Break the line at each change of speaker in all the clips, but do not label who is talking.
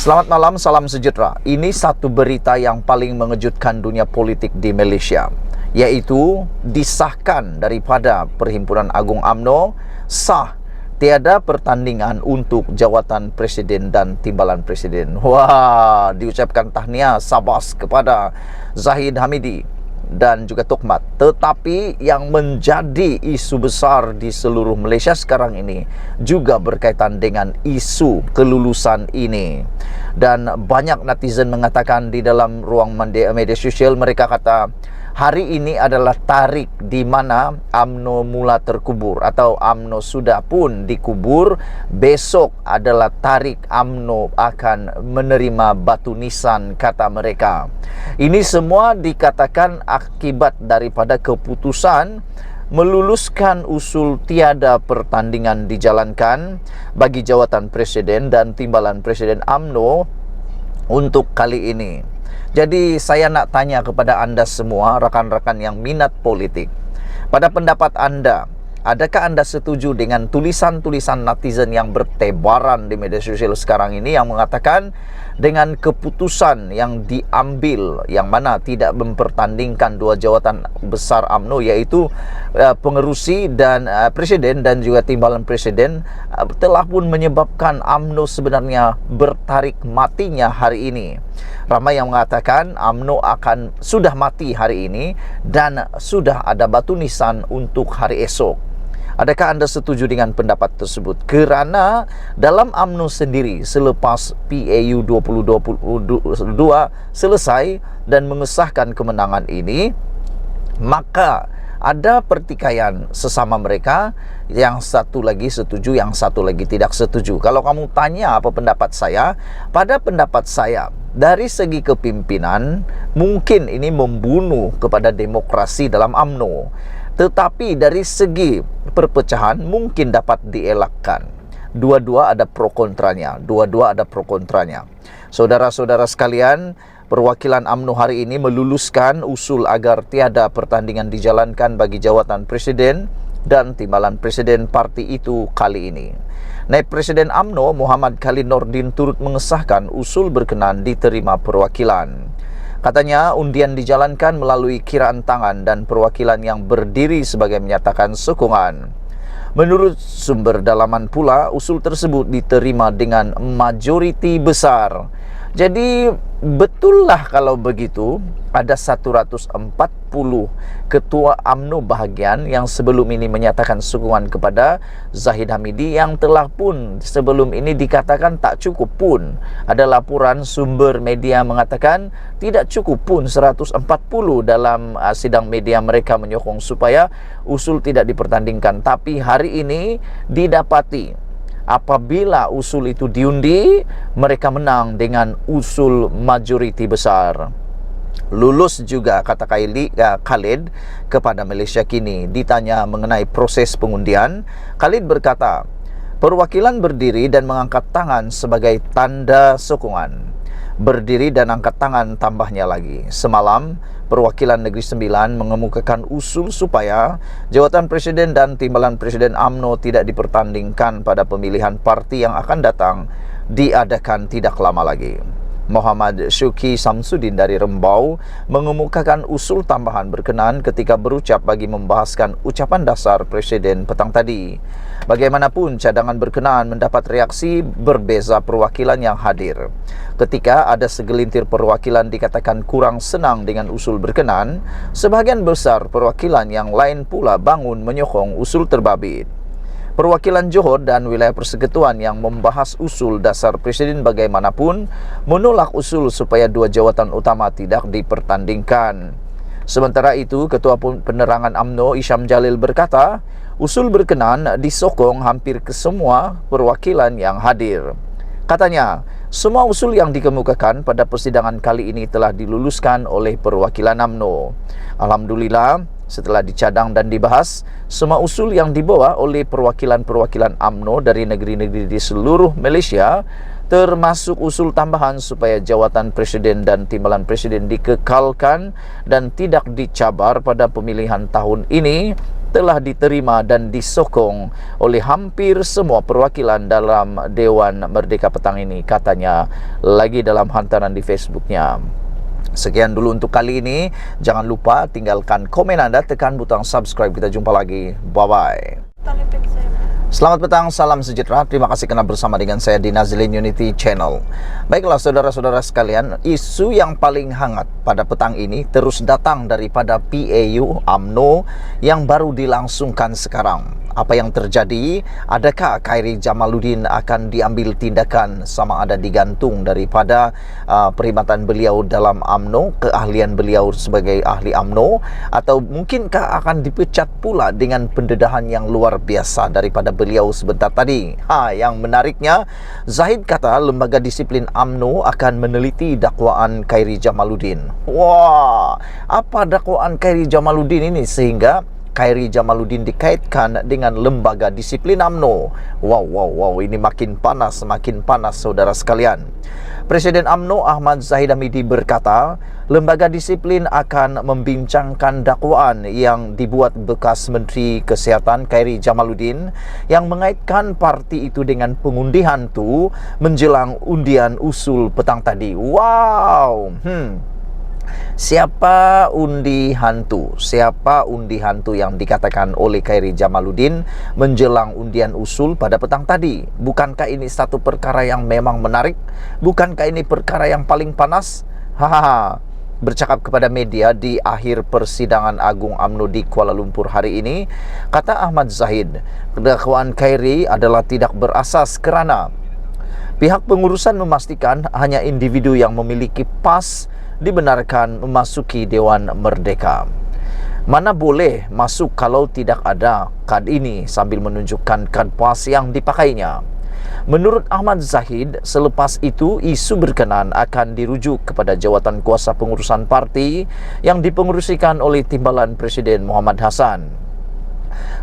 Selamat malam, salam sejahtera. Ini satu berita yang paling mengejutkan dunia politik di Malaysia, yaitu disahkan daripada Perhimpunan Agung UMNO sah tiada pertandingan untuk jawatan Presiden dan Timbalan Presiden. Wah, diucapkan tahniah sabas kepada Zahid Hamidi dan juga Tokmat. Tetapi yang menjadi isu besar di seluruh Malaysia sekarang ini juga berkaitan dengan isu kelulusan ini. Dan banyak netizen mengatakan di dalam ruang media sosial, mereka kata hari ini adalah tarik di mana UMNO mula terkubur atau UMNO sudah pun dikubur. Besok adalah tarik UMNO akan menerima batu nisan, kata mereka. Ini semua dikatakan akibat daripada keputusan meluluskan usul tiada pertandingan dijalankan bagi jawatan Presiden dan Timbalan Presiden UMNO untuk kali ini. Jadi saya nak tanya kepada anda semua, rakan-rakan yang minat politik, pada pendapat anda, adakah anda setuju dengan tulisan-tulisan netizen yang bertebaran di media sosial sekarang ini yang mengatakan dengan keputusan yang diambil yang mana tidak mempertandingkan dua jawatan besar UMNO, yaitu pengerusi dan presiden dan juga timbalan presiden, telah pun menyebabkan UMNO sebenarnya bertarik matinya hari ini. Ramai yang mengatakan UMNO sudah mati hari ini dan sudah ada batu nisan untuk hari esok. Adakah anda setuju dengan pendapat tersebut? Kerana dalam UMNO sendiri selepas PAU 2022 selesai dan mengesahkan kemenangan ini, maka ada pertikaian sesama mereka, yang satu lagi setuju, yang satu lagi tidak setuju. Kalau kamu tanya apa pendapat saya, pada pendapat saya, dari segi kepimpinan mungkin ini membunuh kepada demokrasi dalam UMNO. Tetapi dari segi perpecahan mungkin dapat dielakkan. Dua-dua ada pro kontranya. Saudara-saudara sekalian, perwakilan UMNO hari ini meluluskan usul agar tiada pertandingan dijalankan bagi jawatan Presiden dan Timbalan Presiden parti itu kali ini. Naib Presiden UMNO Muhammad Khalid Nordin turut mengesahkan usul berkenan diterima perwakilan. Katanya undian dijalankan melalui kiraan tangan dan perwakilan yang berdiri sebagai menyatakan sokongan. Menurut sumber dalaman pula, usul tersebut diterima dengan majoriti besar. Jadi betullah kalau begitu ada 140 ketua UMNO bahagian yang sebelum ini menyatakan sokongan kepada Zahid Hamidi, yang telah pun sebelum ini dikatakan tak cukup pun. Ada laporan sumber media mengatakan tidak cukup pun 140 dalam sidang media mereka menyokong supaya usul tidak dipertandingkan. Tapi hari ini didapati apabila usul itu diundi, mereka menang dengan usul majoriti besar. Lulus juga, kata Khalid kepada Malaysia Kini. Ditanya mengenai proses pengundian, Khalid berkata, perwakilan berdiri dan mengangkat tangan sebagai tanda sokongan. Berdiri dan angkat tangan, tambahnya lagi. Semalam, Perwakilan Negeri Sembilan mengemukakan usul supaya jawatan Presiden dan Timbalan Presiden UMNO tidak dipertandingkan pada pemilihan parti yang akan datang, diadakan tidak lama lagi. Muhammad Syuki Samsudin dari Rembau mengemukakan usul tambahan berkenan ketika berucap bagi membahaskan ucapan dasar Presiden petang tadi. Bagaimanapun, cadangan berkenaan mendapat reaksi berbeza perwakilan yang hadir. Ketika ada segelintir perwakilan dikatakan kurang senang dengan usul berkenan, sebahagian besar perwakilan yang lain pula bangun menyokong usul terbabit. Perwakilan Johor dan wilayah persekutuan yang membahas usul dasar Presiden bagaimanapun menolak usul supaya dua jawatan utama tidak dipertandingkan. Sementara itu, Ketua Penerangan UMNO Isham Jalil berkata, usul berkenan disokong hampir ke semua perwakilan yang hadir. Katanya, semua usul yang dikemukakan pada persidangan kali ini telah diluluskan oleh perwakilan UMNO. Alhamdulillah, setelah dicadang dan dibahas, semua usul yang dibawa oleh perwakilan-perwakilan UMNO dari negeri-negeri di seluruh Malaysia, termasuk usul tambahan supaya jawatan Presiden dan Timbalan Presiden dikekalkan dan tidak dicabar pada pemilihan tahun ini, telah diterima dan disokong oleh hampir semua perwakilan dalam Dewan Merdeka petang ini, katanya lagi dalam hantaran di Facebooknya. Sekian dulu untuk kali ini. Jangan lupa tinggalkan komen Anda, tekan butang subscribe. Kita jumpa lagi. Bye-bye. Selamat petang, salam sejahtera. Terima kasih kerana bersama dengan saya di Nazilin Unity Channel. Baiklah saudara-saudara sekalian, isu yang paling hangat pada petang ini terus datang daripada PAU UMNO yang baru dilangsungkan sekarang. Apa yang terjadi? Adakah Khairy Jamaluddin akan diambil tindakan sama ada digantung daripada perkhidmatan beliau dalam UMNO, keahlian beliau sebagai ahli UMNO, atau mungkinkah akan dipecat pula dengan pendedahan yang luar biasa daripada beliau sebentar tadi? Yang menariknya, Zahid kata lembaga disiplin UMNO akan meneliti dakwaan Khairy Jamaluddin. Wah, apa dakwaan Khairy Jamaluddin ini sehingga Khairy Jamaluddin dikaitkan dengan lembaga disiplin UMNO? Wow, ini makin panas saudara sekalian. Presiden UMNO Ahmad Zahid Hamidi berkata, lembaga disiplin akan membincangkan dakwaan yang dibuat bekas Menteri Kesihatan Khairy Jamaluddin yang mengaitkan parti itu dengan pengundi hantu menjelang undian usul petang tadi. Wow. Siapa undi hantu? Siapa undi hantu yang dikatakan oleh Khairy Jamaluddin menjelang undian usul pada petang tadi? Bukankah ini satu perkara yang memang menarik? Bukankah ini perkara yang paling panas? Bercakap kepada media di akhir persidangan Agung UMNO di Kuala Lumpur hari ini, kata Ahmad Zahid, dakwaan Khairy adalah tidak berasas kerana pihak pengurusan memastikan hanya individu yang memiliki PAS dibenarkan memasuki Dewan Merdeka. Mana boleh masuk kalau tidak ada kad ini, sambil menunjukkan kad PAS yang dipakainya. Menurut Ahmad Zahid, selepas itu isu berkenan akan dirujuk kepada jawatan kuasa pengurusan parti yang dipengerusikan oleh Timbalan Presiden Muhammad Hassan.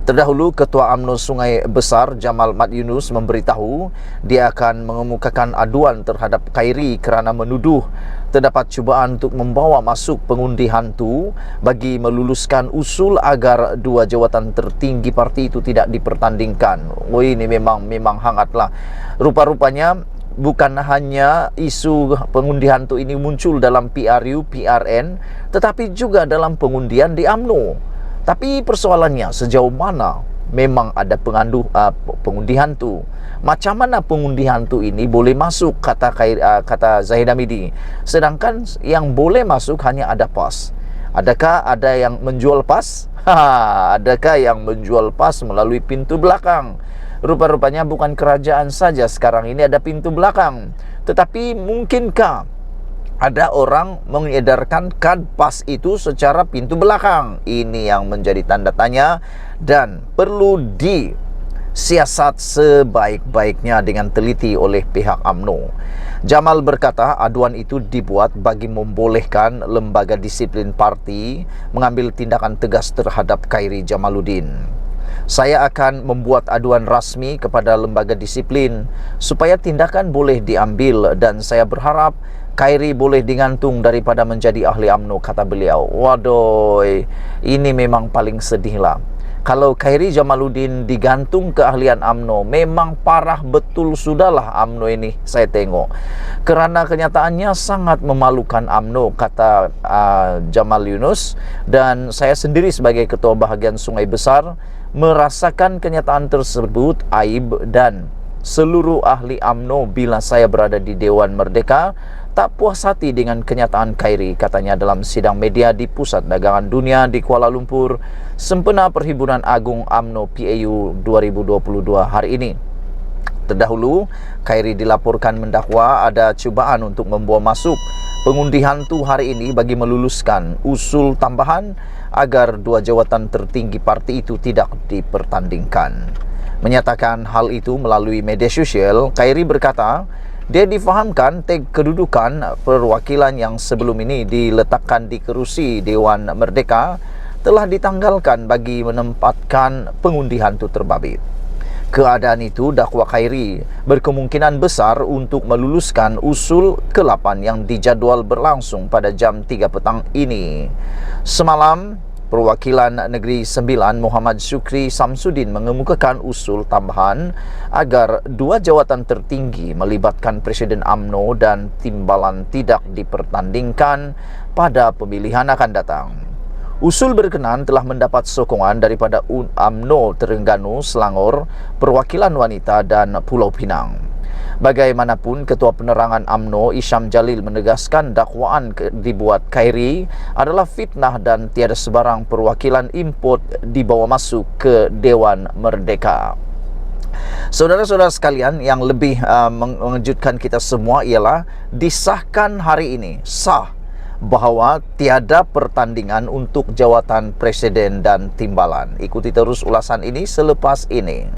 Terdahulu, Ketua UMNO Sungai Besar Jamal Mat Yunus memberitahu dia akan mengemukakan aduan terhadap Khairy kerana menuduh terdapat cubaan untuk membawa masuk pengundi hantu bagi meluluskan usul agar dua jawatan tertinggi parti itu tidak dipertandingkan. Ini memang hangatlah. Rupa-rupanya bukan hanya isu pengundi hantu ini muncul dalam PRU, PRN, tetapi juga dalam pengundian di UMNO. Tapi persoalannya, sejauh mana memang ada pengundi hantu? Macam mana pengundi hantu ini boleh masuk, kata Zahid Hamidi, sedangkan yang boleh masuk hanya ada PAS? Adakah ada yang menjual PAS? Adakah yang menjual PAS melalui pintu belakang? Rupa-rupanya bukan kerajaan saja sekarang ini ada pintu belakang, tetapi mungkinkah ada orang mengedarkan kad PAS itu secara pintu belakang? Ini yang menjadi tanda tanya dan perlu disiasat sebaik-baiknya dengan teliti oleh pihak UMNO. Jamal berkata aduan itu dibuat bagi membolehkan lembaga disiplin parti mengambil tindakan tegas terhadap Khairy Jamaluddin. Saya akan membuat aduan rasmi kepada lembaga disiplin supaya tindakan boleh diambil dan saya berharap Khairy boleh digantung daripada menjadi ahli UMNO, kata beliau. Waduh, ini memang paling sedih lah. Kalau Khairy Jamaluddin digantung keahlian UMNO, memang parah betul sudahlah UMNO ini, saya tengok. Kerana kenyataannya sangat memalukan UMNO, kata Jamal Yunus. Dan saya sendiri sebagai Ketua Bahagian Sungai Besar merasakan kenyataan tersebut aib, dan seluruh ahli UMNO bila saya berada di Dewan Merdeka tak puas hati dengan kenyataan Khairy, katanya dalam sidang media di Pusat Dagangan Dunia di Kuala Lumpur sempena Perhimpunan Agung UMNO PAU 2022 hari ini. Terdahulu, Khairy dilaporkan mendakwa ada cubaan untuk membawa masuk pengundi hantu hari ini bagi meluluskan usul tambahan agar dua jawatan tertinggi parti itu tidak dipertandingkan. Menyatakan hal itu melalui media sosial, Khairy berkata dia difahamkan tag kedudukan perwakilan yang sebelum ini diletakkan di kerusi Dewan Merdeka telah ditanggalkan bagi menempatkan pengundi hantu terbabit. Keadaan itu dakwa Khairy berkemungkinan besar untuk meluluskan usul ke-8 yang dijadual berlangsung pada jam 3 petang ini. Semalam, Perwakilan Negeri Sembilan Muhammad Syukri Samsudin mengemukakan usul tambahan agar dua jawatan tertinggi melibatkan Presiden UMNO dan Timbalan tidak dipertandingkan pada pemilihan akan datang. Usul berkenan telah mendapat sokongan daripada UMNO Terengganu, Selangor, Perwakilan Wanita dan Pulau Pinang. Bagaimanapun, Ketua Penerangan UMNO Isham Jalil menegaskan dakwaan dibuat Khairi adalah fitnah dan tiada sebarang perwakilan import dibawa masuk ke Dewan Merdeka. Saudara-saudara sekalian, yang lebih mengejutkan kita semua ialah disahkan hari ini sah bahawa tiada pertandingan untuk jawatan presiden dan timbalan. Ikuti terus ulasan ini selepas ini.